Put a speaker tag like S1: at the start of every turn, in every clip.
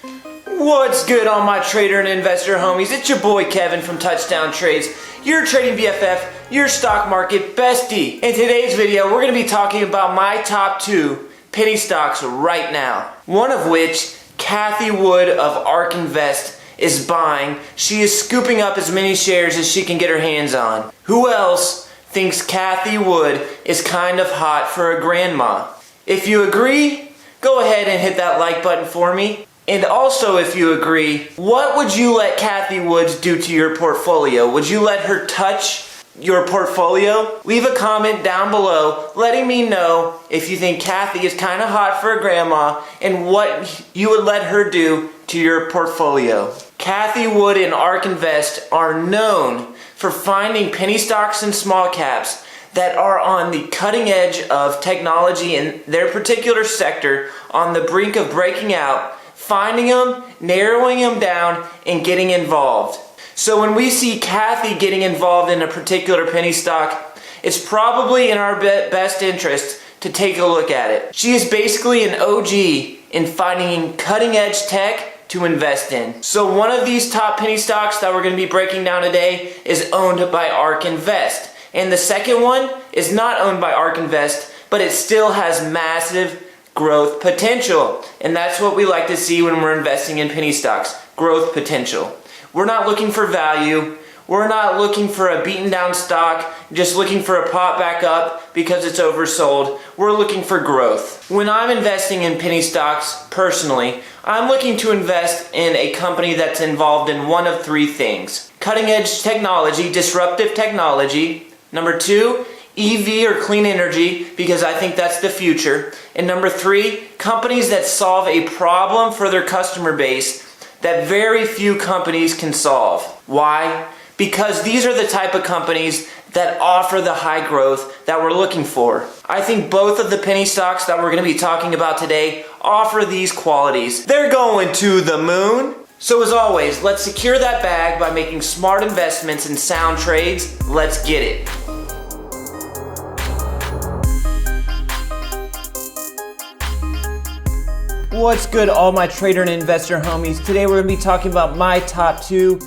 S1: What's good, all my trader and investor homies? It's your boy Kevin from Touchdown Trades, your trading BFF, your stock market bestie. In today's video, we're going to be talking about my top 2 penny stocks right now. One of which, Cathie Wood of ARK Invest is buying. She is scooping up as many shares as she can get her hands on. Who else thinks Cathie Wood is kind of hot for a grandma? If you agree, go ahead and hit that like button for me. And also, if you agree, what would you let Cathie Woods do to your portfolio? Would you let her touch your portfolio? Leave a comment down below letting me know if you think Cathie is kind of hot for a grandma and what you would let her do to your portfolio. Cathie Wood and ARK Invest are known for finding penny stocks and small caps that are on the cutting edge of technology in their particular sector, on the brink of breaking out, finding them, narrowing them down, and getting involved. So when we see Cathie getting involved in a particular penny stock, it's probably in our best interest to take a look at it. She is basically an OG in finding cutting edge tech to invest in. So one of these top penny stocks that we're going to be breaking down today is owned by ARK Invest. And the second one is not owned by ARK Invest, but it still has massive growth potential. And that's what we like to see when we're investing in penny stocks, growth potential. We're not looking for value. We're not looking for a beaten down stock, just looking for a pop back up because it's oversold. We're looking for growth. When I'm investing in penny stocks, personally, I'm looking to invest in a company that's involved in one of 3 things. Cutting edge technology, disruptive technology. Number 2, EV or clean energy, because I think that's the future. And number 3, companies that solve a problem for their customer base that very few companies can solve. Why? Because these are the type of companies that offer the high growth that we're looking for. I think both of the penny stocks that we're going to be talking about today offer these qualities. They're going to the moon. So as always, let's secure that bag by making smart investments and sound trades. Let's get it. What's good, all my trader and investor homies? Today we're going to be talking about my top 2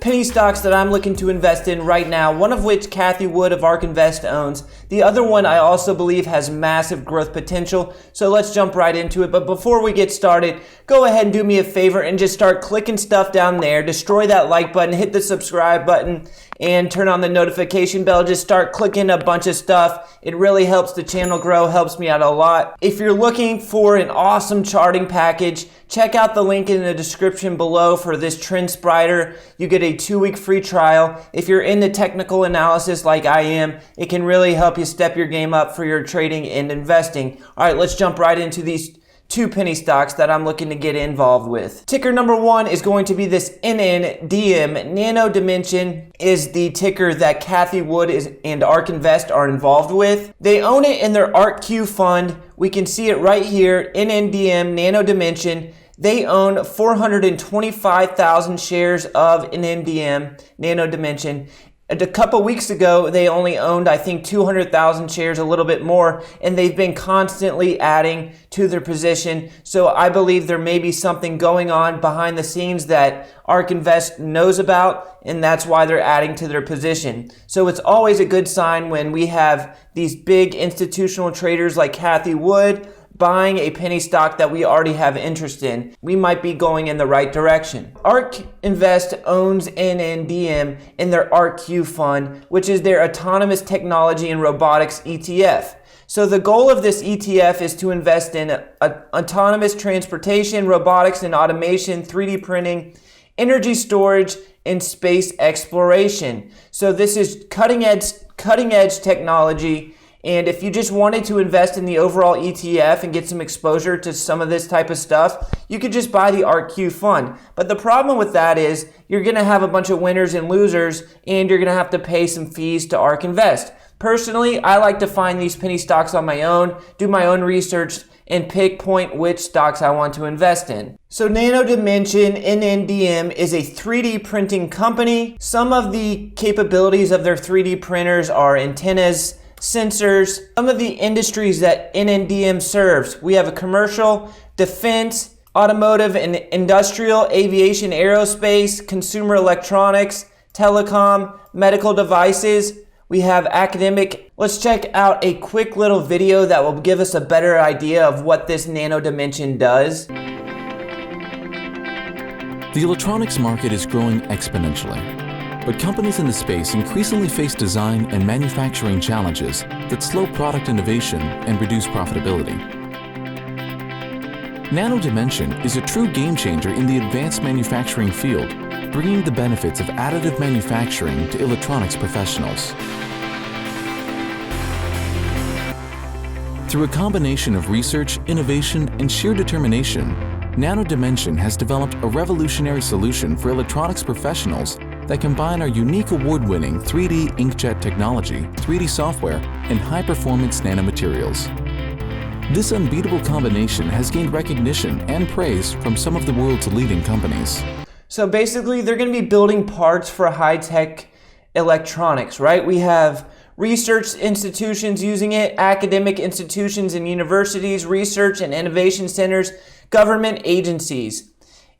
S1: penny stocks that I'm looking to invest in right now, one of which Cathie Wood of ARK Invest owns. The other one I also believe has massive growth potential, so let's jump right into it. But before we get started, go ahead and do me a favor and just start clicking stuff down there. Destroy that like button, hit the subscribe button, and turn on the notification bell. Just start clicking a bunch of stuff. It really helps the channel grow, helps me out a lot. If you're looking for an awesome charting package, check out the link in the description below for this Trend Sprider. You get a 2-week free trial. If you're into technical analysis like I am, it can really help you step your game up for your trading and investing. All right, let's jump right into these 2 penny stocks that I'm looking to get involved with. Ticker number 1 is going to be this NNDM. Nano Dimension is the ticker that Cathie Wood and ARK Invest are involved with. They own it in their ARKQ fund. We can see it right here, NNDM, Nano Dimension. They own 425,000 shares of NNDM, Nano Dimension. A couple weeks ago, they only owned, I think, 200,000 shares, a little bit more, and they've been constantly adding to their position. So I believe there may be something going on behind the scenes that ARK Invest knows about, and that's why they're adding to their position. So it's always a good sign when we have these big institutional traders like Cathie Wood buying a penny stock that we already have interest in. We might be going in the right direction. ARK Invest owns NNDM in their ARKQ fund, which is their autonomous technology and robotics ETF. So the goal of this ETF is to invest in autonomous transportation, robotics and automation, 3D printing, energy storage, and space exploration. So this is cutting edge technology. And if you just wanted to invest in the overall ETF and get some exposure to some of this type of stuff, you could just buy the ARKQ fund. But the problem with that is you're going to have a bunch of winners and losers, and you're going to have to pay some fees to ARK Invest. Personally, I like to find these penny stocks on my own, do my own research, and pinpoint which stocks I want to invest in. So Nano Dimension, NNDM, is a 3D printing company. Some of the capabilities of their 3D printers are antennas, sensors, some of the industries that NNDM serves. We have a commercial, defense, automotive and industrial, aviation, aerospace, consumer electronics, telecom, medical devices. We have academic. Let's check out a quick little video that will give us a better idea of what this Nano Dimension does.
S2: The electronics market is growing exponentially, but companies in the space increasingly face design and manufacturing challenges that slow product innovation and reduce profitability. Nano Dimension is a true game changer in the advanced manufacturing field, bringing the benefits of additive manufacturing to electronics professionals. Through a combination of research, innovation, and sheer determination, Nano Dimension has developed a revolutionary solution for electronics professionals that combine our unique award-winning 3D inkjet technology, 3D software, and high-performance nanomaterials. This unbeatable combination has gained recognition and praise from some of the world's leading companies.
S1: So basically, they're going to be building parts for high-tech electronics, right? We have research institutions using it, academic institutions and universities, research and innovation centers, government agencies,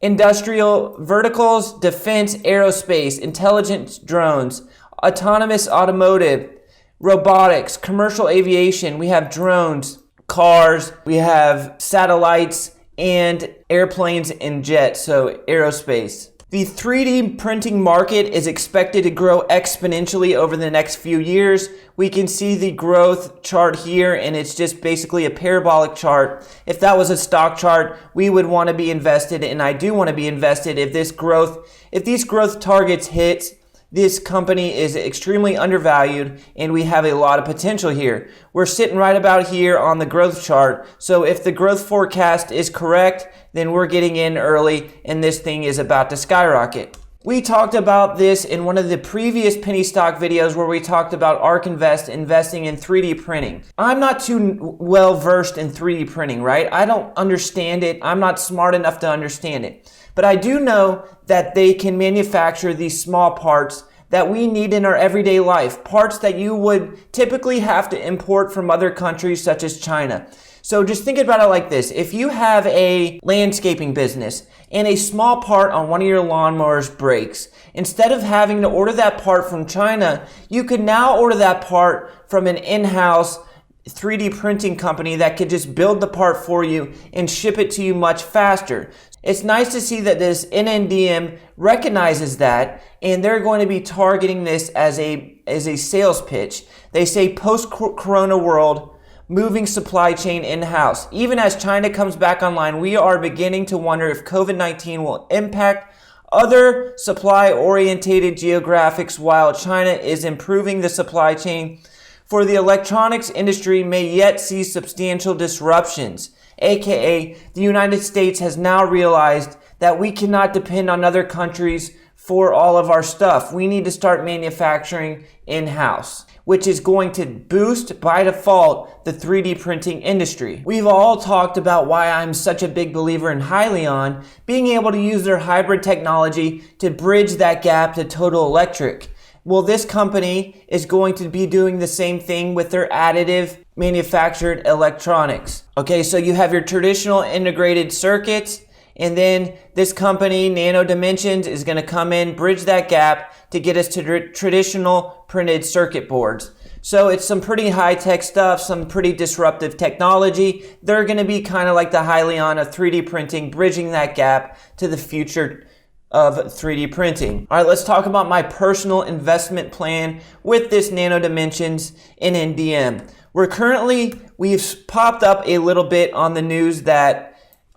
S1: industrial verticals, defense, aerospace, intelligent drones, autonomous automotive, robotics, commercial aviation. We have drones, cars, we have satellites, and airplanes and jets, so aerospace. The 3D printing market is expected to grow exponentially over the next few years. We can see the growth chart here, and it's just basically a parabolic chart. If that was a stock chart, we would want to be invested, and I do want to be invested if these growth targets hit. This company is extremely undervalued, and we have a lot of potential here. We're sitting right about here on the growth chart. So if the growth forecast is correct, then we're getting in early, and this thing is about to skyrocket. We talked about this in one of the previous penny stock videos where we talked about ARK Invest investing in 3D printing. I'm not too well versed in 3D printing, right? I don't understand it. I'm not smart enough to understand it. But I do know that they can manufacture these small parts that we need in our everyday life, parts that you would typically have to import from other countries such as China. So just think about it like this. If you have a landscaping business and a small part on one of your lawnmowers breaks, instead of having to order that part from China, you could now order that part from an in-house 3D printing company that could just build the part for you and ship it to you much faster. It's nice to see that this NNDM recognizes that, and they're going to be targeting this as a sales pitch. They say post-corona world, moving supply chain in-house. Even as China comes back online, we are beginning to wonder if COVID-19 will impact other supply-orientated geographics while China is improving the supply chain. For the electronics industry may yet see substantial disruptions, aka the United States has now realized that we cannot depend on other countries for all of our stuff. We need to start manufacturing in-house, which is going to boost by default the 3D printing industry. We've all talked about why I'm such a big believer in Hyliion being able to use their hybrid technology to bridge that gap to total electric. Well, this company is going to be doing the same thing with their additive manufactured electronics. Okay, so you have your traditional integrated circuits, and then this company, Nano Dimensions, is going to come in, bridge that gap to get us to traditional printed circuit boards. So it's some pretty high-tech stuff, some pretty disruptive technology. They're going to be kind of like the Hyliion of 3D printing, bridging that gap to the future of 3D printing. All right, let's talk about my personal investment plan with this Nano Dimensions NNDM. We've popped up a little bit on the news that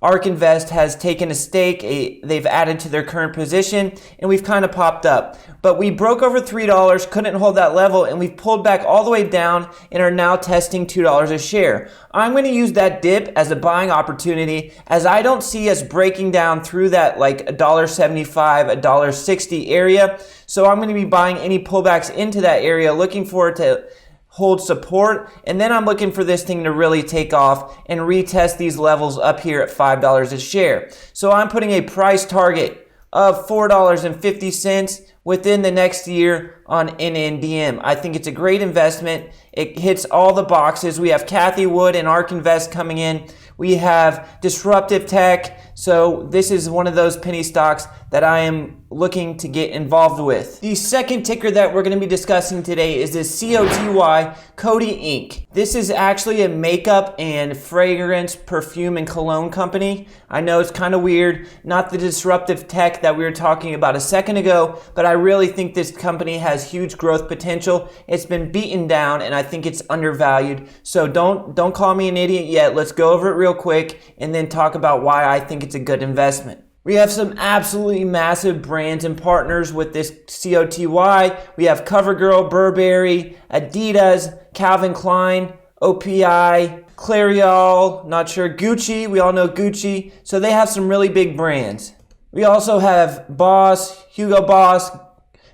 S1: ARK Invest has taken a stake, they've added to their current position, and we've kind of popped up. But we broke over $3, couldn't hold that level, and we've pulled back all the way down and are now testing $2 a share. I'm going to use that dip as a buying opportunity, as I don't see us breaking down through that like $1.75, $1.60 area. So I'm going to be buying any pullbacks into that area, looking for it to hold support, and then I'm looking for this thing to really take off and retest these levels up here at $5 a share. So I'm putting a price target of $4.50 within the next year on NNDM. I think it's a great investment. It hits all the boxes. We have Cathie Wood and ARK Invest coming in. We have disruptive tech, So this is one of those penny stocks that I am looking to get involved with. The second ticker that we're going to be discussing today is this COTY, COTY Inc. This is actually a makeup and fragrance, perfume, and cologne company. I know it's kind of weird, not the disruptive tech that we were talking about a second ago, but I really think this company has huge growth potential. It's been beaten down and I think it's undervalued. So don't call me an idiot yet. Let's go over it real quick and then talk about why I think it's a good investment. We have some absolutely massive brands and partners with this COTY. We have CoverGirl, Burberry, Adidas, Calvin Klein, OPI, Clairol, not sure, Gucci. We all know Gucci. So they have some really big brands. We also have Boss, Hugo Boss,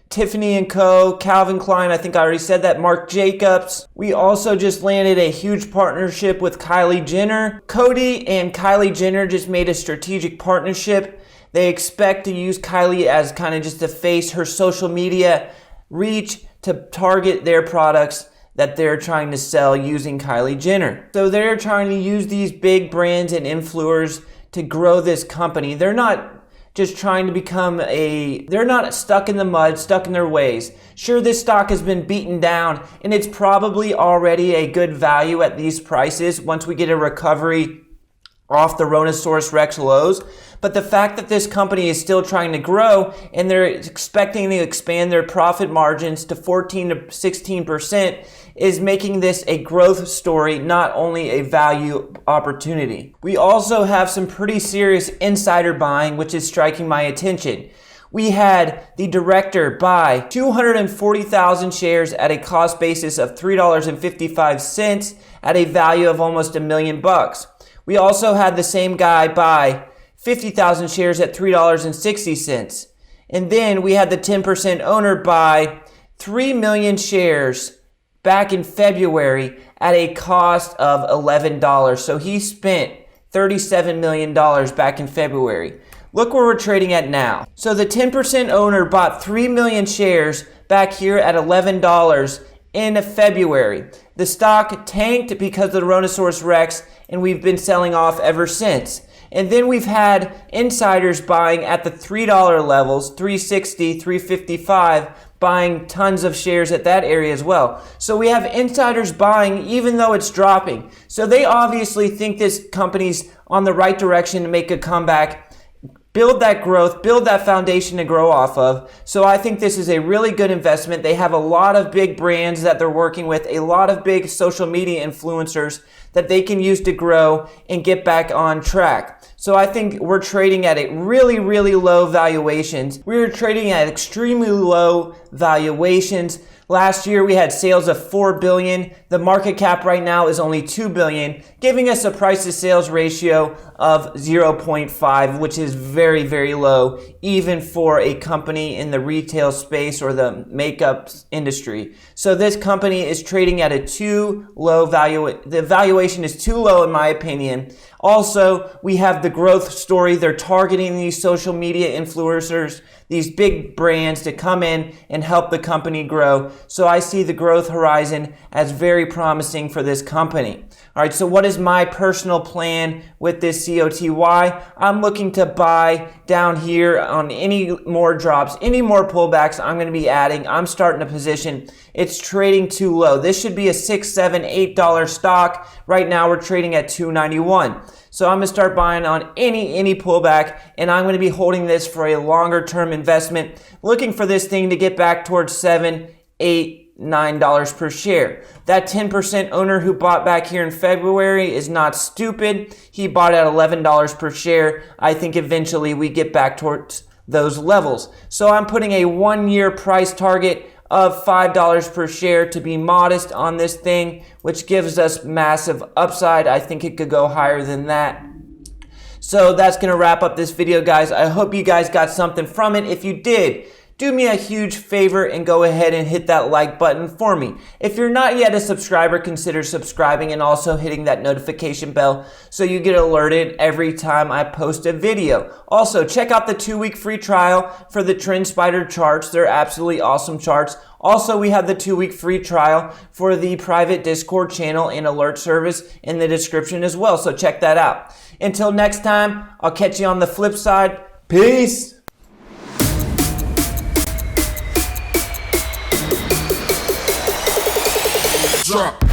S1: Tiffany & Co., Calvin Klein, I think I already said that, Marc Jacobs. We also just landed a huge partnership with Kylie Jenner. COTY and Kylie Jenner just made a strategic partnership. They expect to use Kylie as kind of just to face her social media reach to target their products that they're trying to sell using Kylie Jenner. So they're trying to use these big brands and influencers to grow this company. They're not just trying to they're not stuck in the mud, stuck in their ways. Sure, this stock has been beaten down and it's probably already a good value at these prices once we get a recovery off the Rhinoceros Rex lows. But the fact that this company is still trying to grow and they're expecting to expand their profit margins to 14 to 16% is making this a growth story, not only a value opportunity. We also have some pretty serious insider buying, which is striking my attention. We had the director buy 240,000 shares at a cost basis of $3.55 at a value of almost $1 million. We also had the same guy buy 50,000 shares at $3.60. And then we had the 10% owner buy 3 million shares back in February at a cost of $11. So he spent $37 million back in February. Look where we're trading at now. So the 10% owner bought 3 million shares back here at $11 in February. The stock tanked because of the Rhinoceros Rex, and we've been selling off ever since. And then we've had insiders buying at the $3 levels, $3.60, $3.55, buying tons of shares at that area as well. So we have insiders buying even though it's dropping. So they obviously think this company's on the right direction to make a comeback, build that growth, build that foundation to grow off of. So I think this is a really good investment. They have a lot of big brands that they're working with, a lot of big social media influencers that they can use to grow and get back on track. So I think we're trading at a really, really low valuations. We're trading at extremely low valuations. Last year we had sales of $4 billion. The market cap right now is only $2 billion, giving us a price to sales ratio of 0.5, which is very, very low, even for a company in the retail space or the makeup industry. So this company is trading at a too low value. The valuation is too low in my opinion. Also, we have the growth story. They're targeting these social media influencers, these big brands to come in and help the company grow. So I see the growth horizon as very promising for this company. All right, so what is my personal plan with this COTY? I'm looking to buy down here on any more drops, any more pullbacks I'm going to be adding. I'm starting a position. It's trading too low. This should be a $6, $7, $8 stock. Right now we're trading at $2.91. So I'm going to start buying on any pullback, and I'm going to be holding this for a longer term investment, looking for this thing to get back towards $7, $8, $9 per share. That 10% owner who bought back here in February is not stupid. He bought at $11 per share. I think eventually we get back towards those levels. So I'm putting a 1-year price target of $5 per share to be modest on this thing, which gives us massive upside. I think it could go higher than that. So that's going to wrap up this video, guys. I hope you guys got something from it. If you did, do me a huge favor and go ahead and hit that like button for me. If you're not yet a subscriber, consider subscribing and also hitting that notification bell so you get alerted every time I post a video. Also, check out the 2-week free trial for the Trend Spider charts. They're absolutely awesome charts. Also, we have the 2-week free trial for the private Discord channel and alert service in the description as well, so check that out. Until next time, I'll catch you on the flip side. Peace.
S2: Drop.